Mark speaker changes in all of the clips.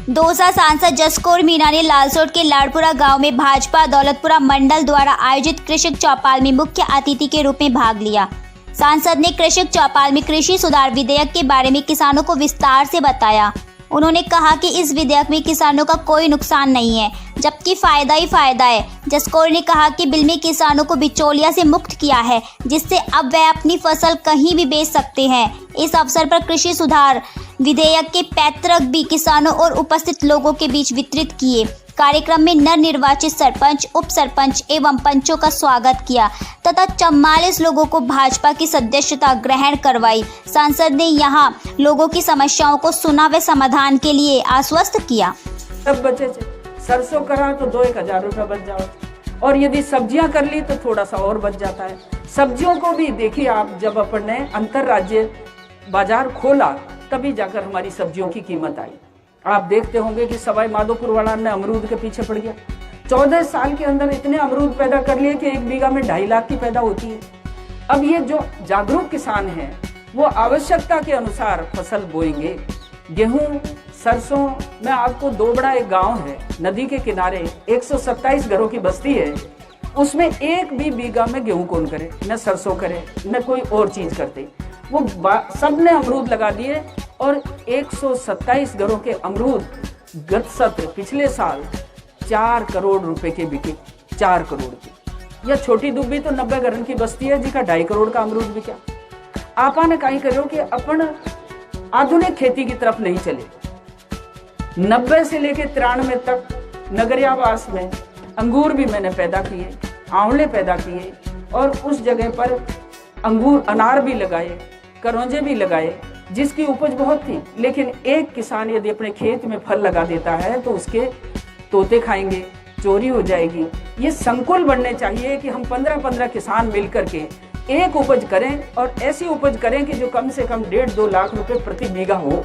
Speaker 1: दौसा सांसद जसकौर मीणा ने लालसोट के लाड़पुरा गांव में भाजपा दौलतपुरा मंडल द्वारा आयोजित कृषक चौपाल में मुख्य अतिथि के रूप में भाग लिया। सांसद ने कृषक चौपाल में कृषि सुधार विधेयक के बारे में किसानों को विस्तार से बताया। उन्होंने कहा कि इस विधेयक में किसानों का कोई नुकसान नहीं है, जबकि फायदा ही फायदा है। जसकौर ने कहा कि बिल में किसानों को बिचौलिया से मुक्त किया है, जिससे अब वह अपनी फसल कहीं भी बेच सकते हैं। इस अवसर पर कृषि सुधार विधेयक के पैतृक भी किसानों और उपस्थित लोगों के बीच वितरित किए। कार्यक्रम में नवनिर्वाचित सरपंच, उप सरपंच एवं पंचों का स्वागत किया तथा 44 लोगों को भाजपा की सदस्यता ग्रहण करवाई। सांसद ने यहां लोगों की समस्याओं को सुना व समाधान के लिए आश्वस्त किया।
Speaker 2: सब बचे सरसों करा तो 2-1000 रुपये बच जाओ, और यदि सब्जियां कर ली तो थोड़ा सा और बच जाता है। सब्जियों को भी देखिए आप, जब अपन ने अंतर्राज्यीय बाजार खोला तभी जाकर हमारी सब्जियों की कीमत आई। आप देखते होंगे कि सवाई माधोपुर वाला ने अमरूद के पीछे पड़ गया। 14 साल के अंदर इतने अमरूद पैदा कर लिए कि 1 बीघा में 2.5 लाख की पैदा होती है। अब ये जो जागरूक किसान हैं वो आवश्यकता के अनुसार फसल बोएंगे। गेहूं, सरसों में आपको दोबड़ा एक गांव है, नदी के किनारे 127 घरों की बस्ती है। उसमें 1 भी बीघा में गेहूं कौन करे, न सरसों करे, न कोई और चीज करते। वो सब ने अमरूद लगा दिए और 127 घरों के अमरूद गत सत्र पिछले साल 4 करोड़ रुपए के बिके। 4 करोड़ के। या छोटी दुब्बी तो 90 घरों की बस्ती है जिसका 2.5 करोड़ का अमरूद बिका। आपा ने कहीं करो कि अपन आधुनिक खेती की तरफ नहीं चले। 90 से लेकर 93 तक नगरियावास में अंगूर भी मैंने पैदा किए, आंवले पैदा किए, और उस जगह पर अंगूर, अनार भी लगाए, करौंजे भी लगाए, जिसकी उपज बहुत थी। लेकिन एक किसान यदि अपने खेत में फल लगा देता है तो उसके तोते खाएंगे, चोरी हो जाएगी। ये संकुल बनने चाहिए कि हम 15-15 किसान मिलकर के एक उपज करें, और ऐसी उपज करें कि जो कम से कम 1.5-2 लाख रुपए प्रति बीघा हो।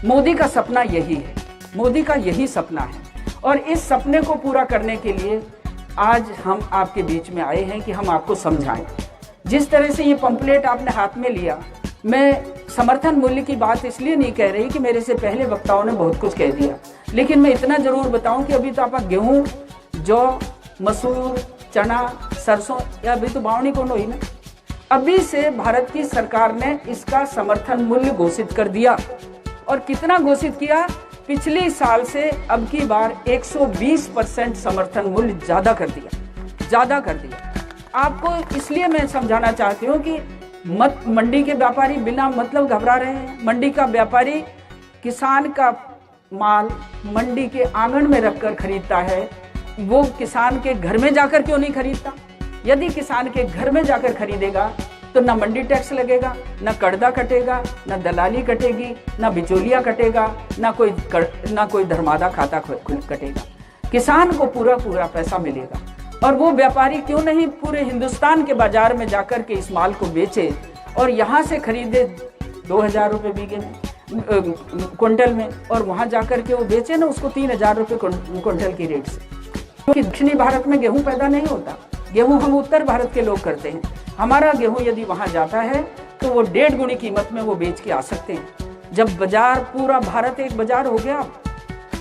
Speaker 2: मोदी का सपना यही है, मोदी का यही सपना है, और इस सपने को पूरा करने के लिए आज हम आपके बीच में आए हैं कि हम आपको समझाएं। जिस तरह से ये पंपलेट आपने हाथ में लिया, मैं समर्थन मूल्य की बात इसलिए नहीं कह रही कि मेरे से पहले वक्ताओं ने बहुत कुछ कह दिया, लेकिन मैं इतना जरूर बताऊं कि अभी तो आप गेहूं, जौ, मसूर, चना, सरसों, या अभी तो बावनी कौन हुई ना, अभी से भारत की सरकार ने इसका समर्थन मूल्य घोषित कर दिया। और कितना घोषित किया? पिछले साल से अब की बार 120% समर्थन मूल्य ज्यादा कर दिया। आपको इसलिए मैं समझाना चाहती हूँ कि मंडी के व्यापारी बिना मतलब घबरा रहे हैं। मंडी का व्यापारी किसान का माल मंडी के आंगन में रखकर खरीदता है, वो किसान के घर में जाकर क्यों नहीं खरीदता? यदि किसान के घर में जाकर खरीदेगा तो ना मंडी टैक्स लगेगा, ना कड़दा कटेगा, ना दलाली कटेगी, ना बिचौलिया कटेगा, ना कोई धर्मादा खाता कटेगा। किसान को पूरा पैसा मिलेगा। और वो व्यापारी क्यों नहीं पूरे हिंदुस्तान के बाजार में जाकर के इस माल को बेचे और यहाँ से खरीदे 2000 रुपये बीघे में, क्विंटल में, और वहाँ जाकर के वो बेचे ना उसको 3000 रुपये क्विंटल की रेट से। क्योंकि दक्षिणी भारत में गेहूं पैदा नहीं होता, गेहूं हम उत्तर भारत के लोग करते हैं। हमारा गेहूं यदि वहाँ जाता है तो वो 1.5 गुनी कीमत में वो बेच के आ सकते हैं। जब बाजार, पूरा भारत एक बाजार हो गया,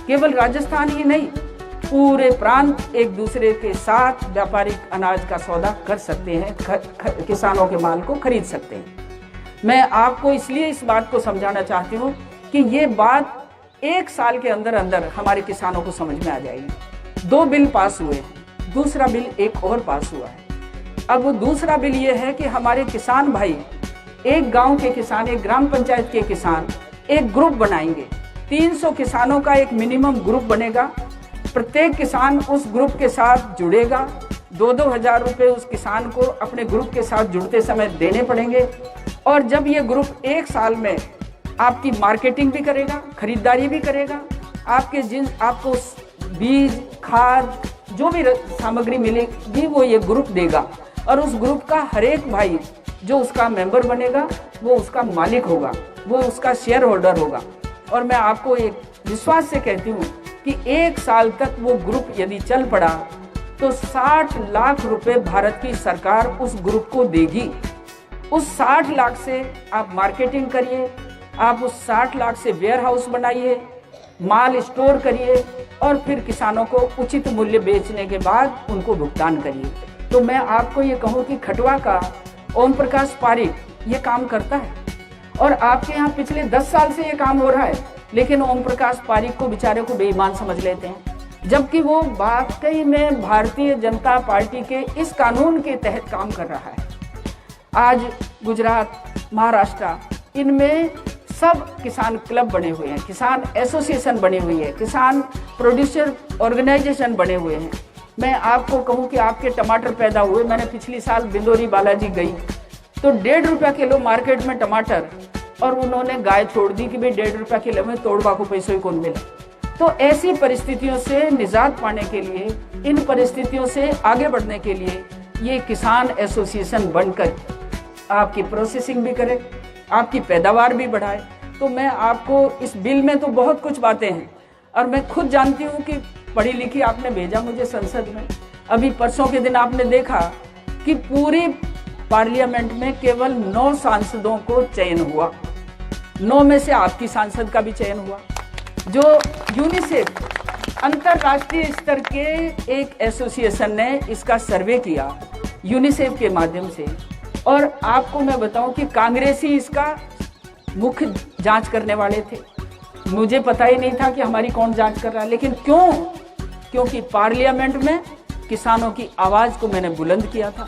Speaker 2: केवल राजस्थान ही नहीं, पूरे प्रांत एक दूसरे के साथ व्यापारिक अनाज का सौदा कर सकते हैं, किसानों के माल को खरीद सकते हैं। मैं आपको इसलिए इस बात को समझाना चाहती हूँ कि ये बात 1 साल के अंदर अंदर हमारे किसानों को समझ में आ जाएगी। 2 बिल पास हुए हैं, दूसरा बिल एक और पास हुआ है। अब वो दूसरा बिल ये है कि हमारे किसान भाई, एक गांव के किसान, एक ग्राम पंचायत के किसान एक ग्रुप बनाएंगे। 300 किसानों का एक मिनिमम ग्रुप बनेगा। प्रत्येक किसान उस ग्रुप के साथ जुड़ेगा। 2-2 हज़ार रुपये उस किसान को अपने ग्रुप के साथ जुड़ते समय देने पड़ेंगे। और जब ये ग्रुप 1 साल में आपकी मार्केटिंग भी करेगा, खरीदारी भी करेगा, आपको बीज, खाद, जो भी सामग्री मिलेगी वो ये ग्रुप देगा। और उस ग्रुप का हर एक भाई जो उसका मेंबर बनेगा वो उसका मालिक होगा, वो उसका शेयर होल्डर होगा। और मैं आपको एक विश्वास से कहती हूँ कि 1 साल तक वो ग्रुप यदि चल पड़ा तो 60 लाख रुपए भारत की सरकार उस ग्रुप को देगी। उस 60 लाख से आप मार्केटिंग करिए, आप उस 60 लाख से वेयर हाउस बनाइए, माल स्टोर करिए और फिर किसानों को उचित मूल्य बेचने के बाद उनको भुगतान करिए। तो मैं आपको ये कहूँ कि खटवा का ओम प्रकाश पारिक ये काम करता है और आपके यहाँ पिछले 10 साल से ये काम हो रहा है, लेकिन ओम प्रकाश पारिक को बेचारे को बेईमान समझ लेते हैं, जबकि वो वाकई में भारतीय जनता पार्टी के इस कानून के तहत काम कर रहा है। आज गुजरात, महाराष्ट्र, इनमें सब किसान क्लब बने हुए हैं, किसान एसोसिएशन बनी हुई है, किसान प्रोड्यूसर ऑर्गेनाइजेशन बने हुए हैं। मैं आपको कहूं कि आपके टमाटर पैदा हुए, मैंने पिछली साल बिंदोरी बालाजी गई तो 1.5 रुपया किलो मार्केट में टमाटर, और उन्होंने गाय छोड़ दी कि भाई 1.5 रुपया किलो में तोड़वा को पैसे ही कौन मिले। तो ऐसी परिस्थितियों से निजात पाने के लिए, इन परिस्थितियों से आगे बढ़ने के लिए ये किसान एसोसिएशन बनकर आपकी प्रोसेसिंग भी करे, आपकी पैदावार भी बढ़ाए। तो मैं आपको इस बिल में तो बहुत कुछ बातें हैं और मैं खुद जानती हूँ कि पढ़ी लिखी आपने भेजा मुझे संसद में। अभी परसों के दिन आपने देखा कि पूरी पार्लियामेंट में केवल 9 सांसदों को चयन हुआ, 9 में से आपकी सांसद का भी चयन हुआ। जो यूनिसेफ अंतरराष्ट्रीय स्तर के एक एसोसिएशन ने इसका सर्वे किया यूनिसेफ के माध्यम से, और आपको मैं बताऊं कि कांग्रेसी इसका मुख्य जांच करने वाले थे। मुझे पता ही नहीं था कि हमारी कौन जांच कर रहा है, लेकिन क्यों? क्योंकि पार्लियामेंट में किसानों की आवाज को मैंने बुलंद किया था,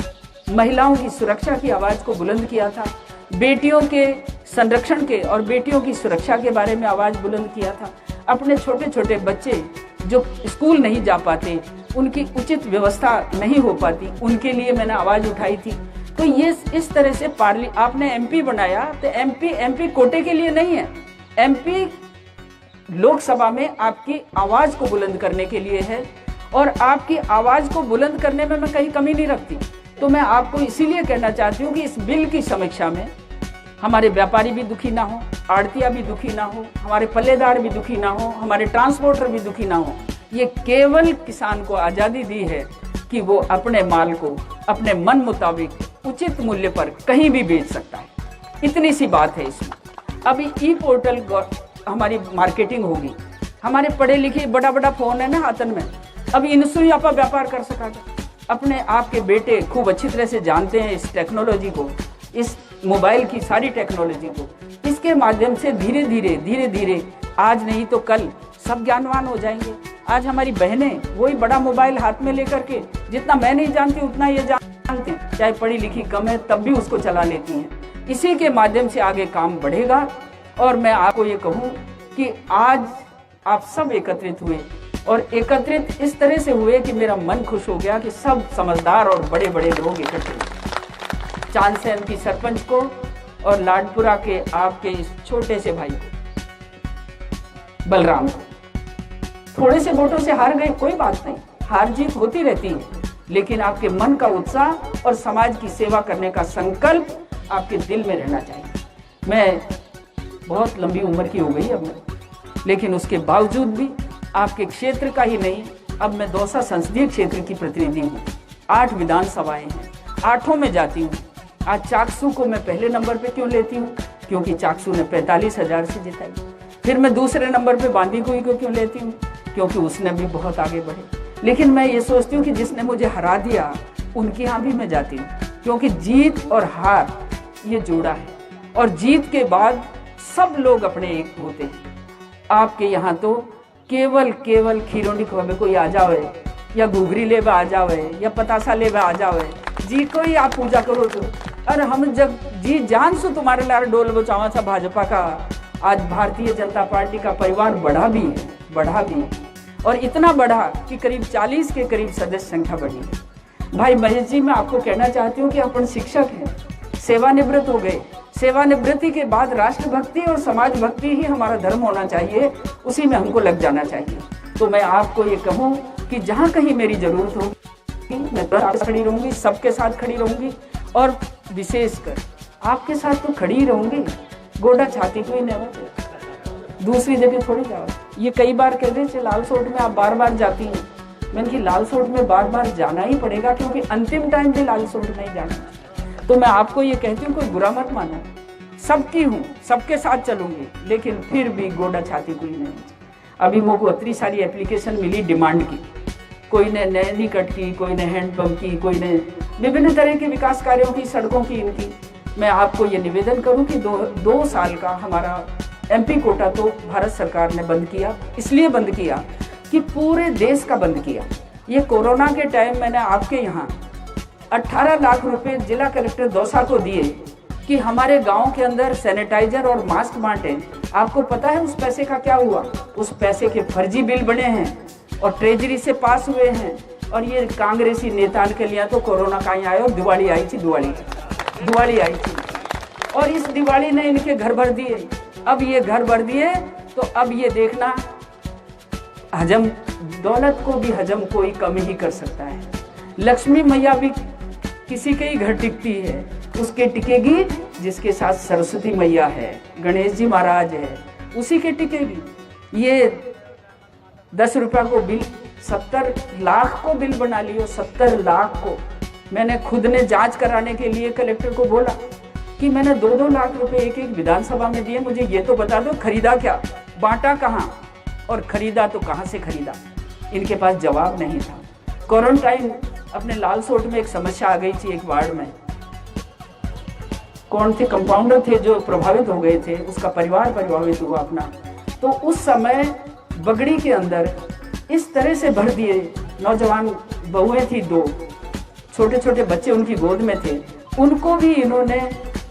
Speaker 2: महिलाओं की सुरक्षा की आवाज को बुलंद किया था, बेटियों के संरक्षण के और बेटियों की सुरक्षा के बारे में आवाज बुलंद किया था। अपने छोटे छोटे बच्चे जो स्कूल नहीं जा पाते, उनकी उचित व्यवस्था नहीं हो पाती, उनके लिए मैंने आवाज उठाई थी। तो ये इस तरह से आपने एमपी बनाया, तो एमपी कोटे के लिए नहीं है, एमपी लोकसभा में आपकी आवाज को बुलंद करने के लिए है, और आपकी आवाज को बुलंद करने में मैं कहीं कमी नहीं रखती। तो मैं आपको इसीलिए कहना चाहती हूँ कि इस बिल की समीक्षा में हमारे व्यापारी भी दुखी ना हो, आड़तिया भी दुखी ना हो, हमारे पल्लेदार भी दुखी ना हो, हमारे ट्रांसपोर्टर भी दुखी ना हो। ये केवल किसान को आज़ादी दी है कि वो अपने माल को अपने मन मुताबिक उचित मूल्य पर कहीं भी बेच सकता है। इतनी सी बात है इसमें। अभी ई पोर्टल हमारी मार्केटिंग होगी, हमारे पढ़े लिखे बड़ा बड़ा फोन है ना हाथन में, अभी इनसे ही आप व्यापार कर सका। अपने आपके बेटे खूब अच्छी तरह से जानते हैं इस टेक्नोलॉजी को, इस मोबाइल की सारी टेक्नोलॉजी को। इसके माध्यम से धीरे धीरे आज नहीं तो कल सब ज्ञानवान हो जाएंगे। आज हमारी बहनें वही बड़ा मोबाइल हाथ में लेकर के, जितना मैं नहीं जानती उतना ये जानती, चाहे पढ़ी लिखी कम है तब भी उसको चला लेती हैं। इसी के माध्यम से आगे काम बढ़ेगा। और मैं आपको ये कहूँ कि आज आप सब एकत्रित हुए, और एकत्रित इस तरह से हुए कि मेरा मन खुश हो गया कि सब समझदार और बड़े बड़े लोग इकट्ठे हुए। चांदसैन की सरपंच को और लाडपुरा के आपके इस छोटे से भाई को, बलराम को, थोड़े से वोटों से हार गए, कोई बात नहीं, हार जीत होती रहती है, लेकिन आपके मन का उत्साह और समाज की सेवा करने का संकल्प आपके दिल में रहना चाहिए। मैं बहुत लंबी उम्र की हो गई अब, लेकिन उसके बावजूद भी आपके क्षेत्र का ही नहीं, अब मैं दौसा संसदीय क्षेत्र की प्रतिनिधि हूँ। 8 विधानसभाएं हैं, 8 में जाती हूँ। आज चाकसू को मैं पहले नंबर पे क्यों लेती हूँ? क्योंकि चाकसू ने 45,000 से जिताई। फिर मैं दूसरे नंबर पे बांदीकुई को क्यों लेती हूँ? क्योंकि उसने भी बहुत आगे बढ़े। लेकिन मैं ये सोचती हूँ कि जिसने मुझे हरा दिया उनके यहाँ भी मैं जाती हूँ, क्योंकि जीत और हार ये जोड़ा है, और जीत के बाद सब लोग अपने एक होते हैं। आपके यहाँ तो केवल खीरोंडी खोबे कोई आ जावे, या घुघरी लेवे आ जावे, या पतासा लेवे आ जावे, जी को ही आप पूजा करो तो। अरे हम जब जी जान सो तुम्हारे लार डोल बचावा था भाजपा का। आज भारतीय जनता पार्टी का परिवार बढ़ा भी है, और इतना बढ़ा कि करीब 40 के करीब सदस्य संख्या बढ़ी है। भाई महेश जी, मैं आपको कहना चाहती हूँ कि अपन शिक्षक हैं, सेवानिवृत्त हो गए। सेवानिवृत्ति के बाद राष्ट्रभक्ति और समाज भक्ति ही हमारा धर्म होना चाहिए, उसी में हमको लग जाना चाहिए। तो मैं आपको ये कहूँ कि जहाँ कहीं मेरी जरूरत होगी मैं आपके खड़ी रहूँगी, सबके साथ खड़ी रहूँगी, और विशेषकर आपके साथ तो खड़ी रहूँगी। गोडा छाती कोई नहीं हो, दूसरी जगह थोड़ी जाओ। ये कई बार कह रहे थे लाल सोट में आप बार बार जाती हैं, मैंने कि लाल सोट में बार बार जाना ही पड़ेगा, क्योंकि अंतिम टाइम भी लाल सोट नहीं जाना। तो मैं आपको ये कहती हूँ, कोई बुरा मत माना, सबकी हूँ, सबके साथ चलूंगी, लेकिन फिर भी गोडा छाती कोई नहीं। अभी मुझको इतनी सारी एप्लीकेशन मिली डिमांड की, कोई ने नैनी कट की, कोई ने हैंडपम्प की, कोई ने विभिन्न तरह के विकास कार्यों की, सड़कों की, इनकी। मैं आपको ये निवेदन करूं कि दो साल का हमारा MP कोटा तो भारत सरकार ने बंद किया, इसलिए बंद किया कि पूरे देश का बंद किया। ये कोरोना के टाइम मैंने आपके यहाँ 18 लाख रुपए जिला कलेक्टर दौसा को दिए कि हमारे गांव के अंदर सैनिटाइजर और मास्क बांटे। आपको पता है उस पैसे का क्या हुआ? उस पैसे के फर्जी बिल बने हैं और ट्रेजरी से पास हुए हैं। और ये कांग्रेसी नेता के लिए तो कोरोना कहीं आया और दिवाली आई थी, दिवाली आई थी, और इस दिवाली ने इनके घर भर दिए। अब ये घर भर दिए तो अब ये देखना, हजम दौलत को भी हजम कोई कम ही कर सकता है। लक्ष्मी मैया भी किसी के ही घर टिकती है, उसके टिकेगी जिसके साथ सरस्वती मैया है, गणेश जी महाराज है, उसी के टिकेगी। ये 10 रुपया को बिल 70 लाख को बिल बना लियो, 70 लाख को। मैंने खुद ने जांच कराने के लिए कलेक्टर को बोला कि मैंने 2-2 लाख रुपए एक विधानसभा में दिए, मुझे ये तो बता दो खरीदा क्या, बांटा कहाँ और खरीदा तो कहाँ से खरीदा। इनके पास जवाब नहीं था। क्वारंटाइन अपने लालसोट में एक समस्या आ गई थी, एक वार्ड में कौन थे कंपाउंडर थे जो प्रभावित हो गए थे, उसका परिवार प्रभावित हुआ अपना। तो उस समय बगड़ी के अंदर इस तरह से भर दिए, नौजवान बहुएं थी, 2 छोटे छोटे बच्चे उनकी गोद में थे, उनको भी इन्होंने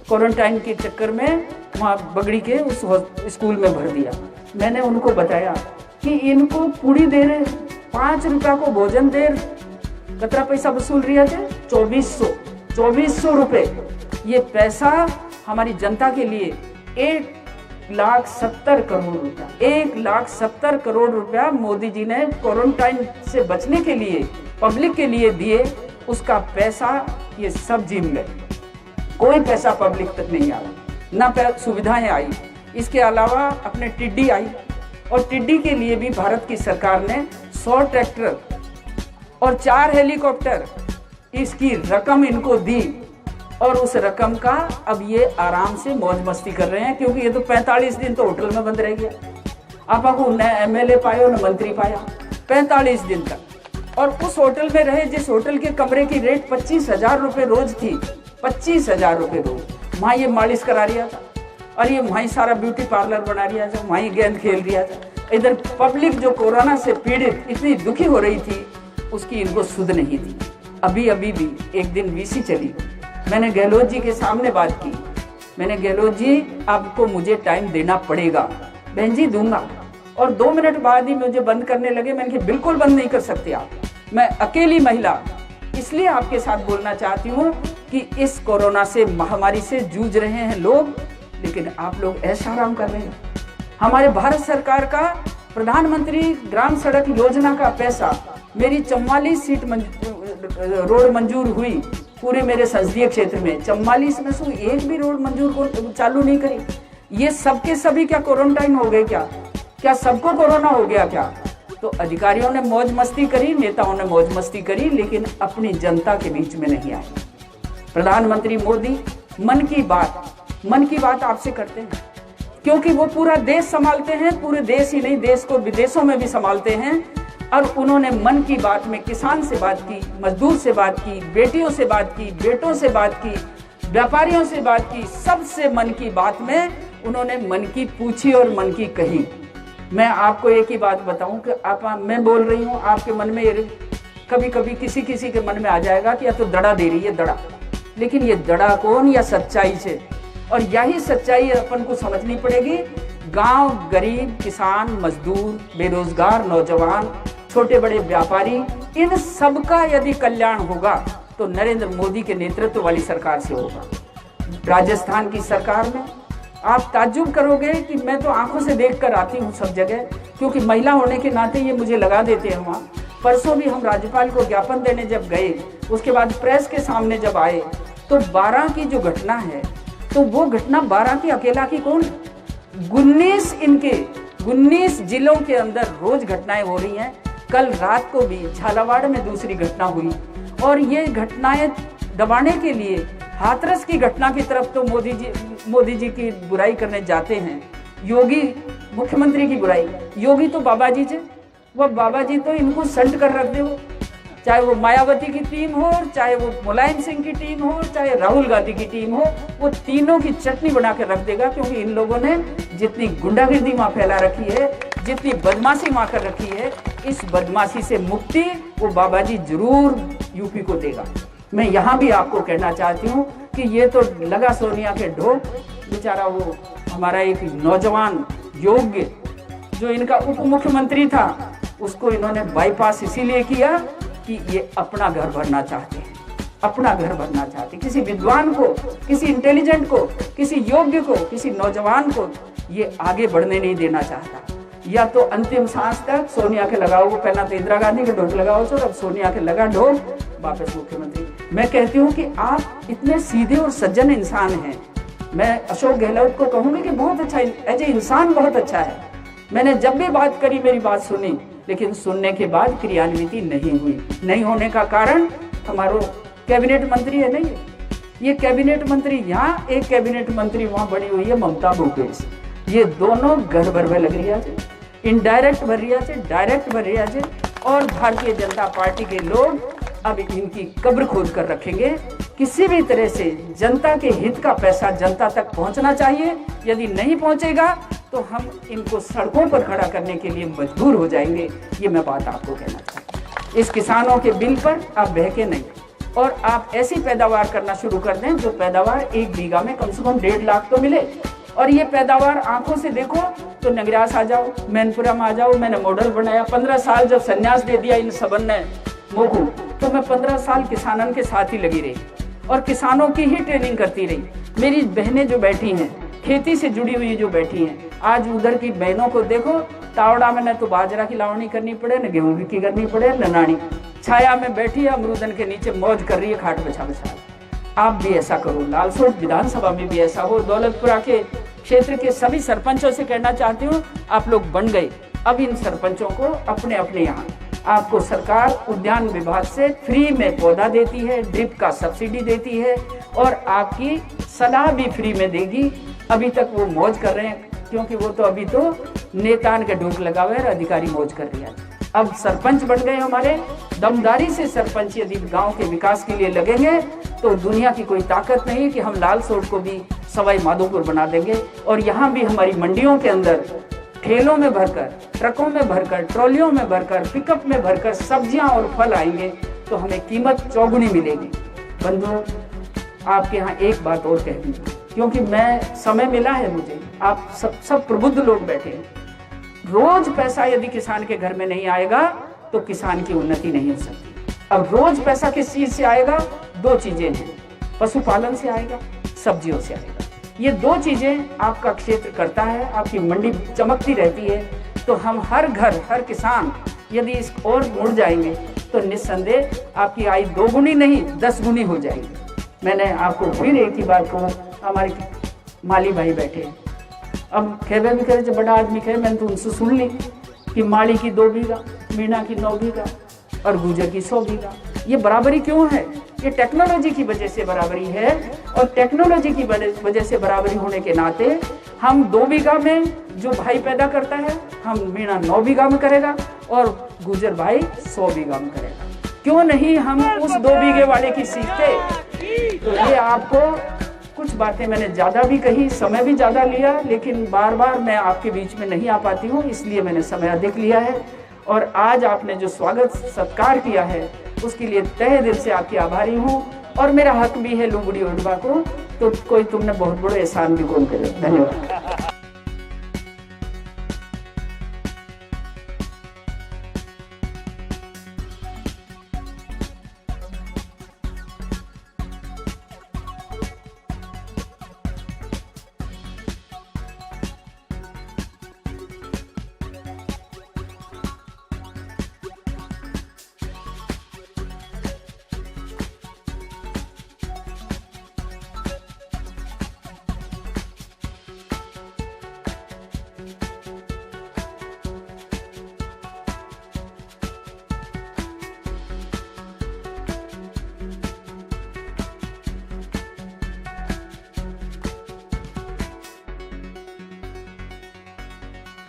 Speaker 2: क्वारंटाइन के चक्कर में वहाँ बगड़ी के उस स्कूल में भर दिया। मैंने उनको बताया कि इनको पूरी देर 5 रुपया को भोजन देर कितना पैसा वसूल रहे थे, 2400 रुपए। ये पैसा हमारी जनता के लिए 1,70,000 करोड़ रुपया, 1,70,000 करोड़ रुपया मोदी जी ने क्वारंटाइन से बचने के लिए पब्लिक के लिए दिए। उसका पैसा ये सब जिम गए, कोई पैसा पब्लिक तक नहीं आया, ना सुविधाएं आई। इसके अलावा अपने टिड्डी आई, और टिड्डी के लिए भी भारत की सरकार ने 100 ट्रैक्टर और 4 हेलीकॉप्टर इसकी रकम इनको दी, और उस रकम का अब ये आराम से मौज मस्ती कर रहे हैं, क्योंकि ये तो 45 दिन तो होटल में बंद रह गया। आपको न MLA पाया न मंत्री पाया 45 दिन तक, और उस होटल में रहे जिस होटल के कमरे की रेट 25,000 रुपये रोज थी, 25,000 रुपये रोज। वहाँ ये मालिश करा रिया था, और ये वहीं सारा ब्यूटी पार्लर बना रिया था, वहीं गेंद खेल रिया था। इधर पब्लिक जो कोरोना से पीड़ित इतनी दुखी हो रही थी, उसकी इनको सुध नहीं थी। अभी भी एक दिन VC चली, मैंने गहलोत जी के सामने बात की। मैंने गहलोत जी आपको मुझे टाइम देना पड़ेगा। बहन जी दूंगा। और 2 मिनट बाद ही मुझे बंद करने लगे। मैंने कहा बिल्कुल बंद नहीं कर सकते आप, मैं अकेली महिला इसलिए आपके साथ बोलना चाहती हूँ कि इस कोरोना से महामारी से जूझ रहे हैं लोग, लेकिन आप लोग ऐश आराम कर रहे हैं। हमारे भारत सरकार का प्रधानमंत्री ग्राम सड़क योजना का पैसा, मेरी 44 सीट रोड मंजूर हुई पूरे मेरे संसदीय क्षेत्र में, 44 में से एक भी रोड मंजूर को चालू नहीं करी। ये सबके सभी क्या क्वारंटाइन हो गए? क्या सबको कोरोना हो गया क्या? तो अधिकारियों ने मौज मस्ती करी, नेताओं ने मौज मस्ती करी, लेकिन अपनी जनता के बीच में नहीं आए। प्रधानमंत्री मोदी मन की बात आपसे करते हैं, क्योंकि वो पूरा देश संभालते हैं, पूरे देश ही नहीं देश को विदेशों में भी संभालते हैं। और उन्होंने मन की बात में किसान से बात की, मजदूर से बात की, बेटियों से बात की, बेटों से बात की, व्यापारियों से बात की, सबसे मन की बात में उन्होंने मन की पूछी और मन की कही। मैं आपको एक ही बात बताऊं कि मैं बोल रही हूं, आपके मन में कभी कभी किसी के मन में आ जाएगा कि या तो दड़ा दे रही है दड़ा, लेकिन ये दड़ा कौन या सच्चाई से, और यही सच्चाई अपन को समझनी पड़ेगी। गांव, गरीब, किसान, मजदूर, बेरोजगार, नौजवान, छोटे बड़े व्यापारी, इन सबका यदि कल्याण होगा तो नरेंद्र मोदी के नेतृत्व वाली सरकार से होगा। राजस्थान की सरकार में आप ताज्जुब करोगे कि मैं तो आंखों से देखकर आती हूँ सब जगह, क्योंकि महिला होने के नाते ये मुझे लगा देते हैं वहाँ। परसों भी हम राज्यपाल को ज्ञापन देने जब गए, उसके बाद प्रेस के सामने जब आए, तो 12 की जो घटना है, तो वो घटना 12 की अकेला की कौन? 19 जिलों के अंदर रोज घटनाएं हो रही हैं। कल रात को भी झालावाड़ में दूसरी घटना हुई, और ये घटनाएं दबाने के लिए हाथरस की घटना की तरफ तो मोदी जी की बुराई करने जाते हैं, योगी मुख्यमंत्री की बुराई, योगी तो बाबा जी थे, वो बाबा जी तो इनको संट कर रख दो, चाहे वो मायावती की टीम हो, चाहे वो मुलायम सिंह की टीम हो, चाहे राहुल गांधी की टीम हो, वो तीनों की चटनी बना के रख देगा। क्योंकि इन लोगों ने जितनी गुंडागर्दी वहां फैला रखी है, जितनी बदमाशी वहां कर रखी है, इस बदमाशी से मुक्ति वो बाबा जी जरूर यूपी को देगा। मैं यहाँ भी आपको कहना चाहती हूँ कि ये तो लगा सोनिया के ढोक, बेचारा वो हमारा एक नौजवान योग्य जो इनका उप मुख्यमंत्री था, उसको इन्होंने बाईपास इसीलिए किया कि ये अपना घर भरना चाहते हैं, अपना घर भरना चाहते। किसी विद्वान को, किसी इंटेलिजेंट को, किसी योग्य को, किसी नौजवान को ये आगे बढ़ने नहीं देना चाहता। या तो अंतिम सांस तक सोनिया के लगाओ, वो पहला तो इंदिरा गांधी के ढोक लगाओ, तो अब सोनिया के लगा ढोक, वापस मुख्यमंत्री। मैं कहती हूँ कि आप इतने सीधे और सज्जन इंसान हैं। मैं अशोक गहलोत को कहूँगी कि बहुत अच्छा, एज ए इंसान बहुत अच्छा है। मैंने जब भी बात करी मेरी बात सुनी, लेकिन सुनने के बाद क्रियान्विति नहीं हुई। नहीं होने का कारण हमारो कैबिनेट मंत्री है नहीं, ये कैबिनेट मंत्री यहाँ, एक कैबिनेट मंत्री वहाँ बनी हुई है ममता भूपेश। ये दोनों घर भर में लग रही है, इनडायरेक्ट भर रही है, डायरेक्ट भर रही है। और भारतीय जनता पार्टी के लोग अब इनकी कब्र खोद कर रखेंगे। किसी भी तरह से जनता के हित का पैसा जनता तक पहुंचना चाहिए। यदि नहीं पहुंचेगा तो हम इनको सड़कों पर खड़ा करने के लिए मजबूर हो जाएंगे। ये मैं बात आपको कहना चाहता हूँ। इस किसानों के बिल पर आप बहके नहीं, और आप ऐसी पैदावार करना शुरू कर दें जो पैदावार 1 बीघा में कम से कम 1.5 लाख तो मिले। और ये पैदावार आंखों से देखो तो नगरास आ जाओ, मैनपुरा में आ जाओ। मैंने मॉडल बनाया, 15 साल जब संन्यास दे दिया इन सबन ने मोकू, तो मैं 15 साल किसानों के साथ ही लगी रही और किसानों की ही ट्रेनिंग करती रही। मेरी बहनें जो बैठी हैं, खेती से जुड़ी हुई जो बैठी हैं, आज उधर की बहनों को देखो, तावड़ा में न तो बाजरा की लावनी करनी पड़े, न गेहूं की करनी पड़े, न नानी, छाया में बैठी है, अमरूदन के नीचे मौज कर रही है खाट बिछा बिछा। आप भी ऐसा करो, लालसोट विधानसभा में भी ऐसा हो। दौलतपुरा के क्षेत्र के सभी सरपंचों से कहना चाहती हूँ, आप लोग बन गए, अब इन सरपंचों को अपने अपने यहाँ, आपको सरकार उद्यान विभाग से फ्री में पौधा देती है, ड्रिप का सब्सिडी देती है, और आपकी सलाह भी फ्री में देगी। अभी तक वो मौज कर रहे हैं, क्योंकि वो तो अभी तो नेतान के ढोक लगा हुए हैं, अधिकारी मौज कर रही है। अब सरपंच बन गए हमारे, दमदारी से सरपंच यदि गांव के विकास के लिए लगेंगे तो दुनिया की कोई ताकत नहीं कि हम लालसोट को भी सवाई माधोपुर बना देंगे। और यहाँ भी हमारी मंडियों के अंदर ठेलों में भरकर, ट्रकों में भरकर, ट्रॉलियों में भरकर, पिकअप में भरकर सब्जियां और फल आएंगे तो हमें कीमत चौगुनी मिलेगी। बंधुओं, आपके यहाँ एक बात और कह दूं, क्योंकि मैं समय मिला है मुझे, आप सब प्रबुद्ध लोग बैठे हैं। रोज पैसा यदि किसान के घर में नहीं आएगा तो किसान की उन्नति नहीं हो सकती। अब रोज पैसा किस चीज से आएगा? 2 चीजें हैं, पशुपालन से आएगा, सब्जियों से आएगा। ये 2 चीजें आपका क्षेत्र करता है, आपकी मंडी चमकती रहती है। तो हम हर घर, हर किसान यदि इस ओर मुड़ जाएंगे तो निस्संदेह आपकी आय 2 गुनी नहीं 10 गुनी हो जाएगी। मैंने आपको फिर एक ही बात कहूँ, हमारे माली भाई बैठे हैं, अब खेबे भी करे, जब बड़ा आदमी कहे, मैंने तो उनसे सुन ली कि माली की 2 बीघा, मीणा की 9 बीघा और गुजर की 100 बीघा। ये बराबरी क्यों है? ये टेक्नोलॉजी की वजह से बराबरी है, और टेक्नोलॉजी की वजह से बराबरी होने के नाते हम 2 बीघा में जो भाई पैदा करता है, हम मीणा 9 बीघा में करेगा और गुजर भाई 100 बीघा में करेगा। क्यों नहीं हम उस 2 बीघे वाले की सीखते? तो ये आपको कुछ बातें मैंने ज़्यादा भी कही, समय भी ज़्यादा लिया, लेकिन बार बार मैं आपके बीच में नहीं आ पाती हूँ, इसलिए मैंने समय अधिक लिया है। और आज आपने जो स्वागत सत्कार किया है उसके लिए तहे दिल से आपकी आभारी हूँ। और मेरा हक भी है लुंगड़ी ओढ़वा को, तो कोई तुमने बहुत बड़े एहसान भी कौन करे। धन्यवाद।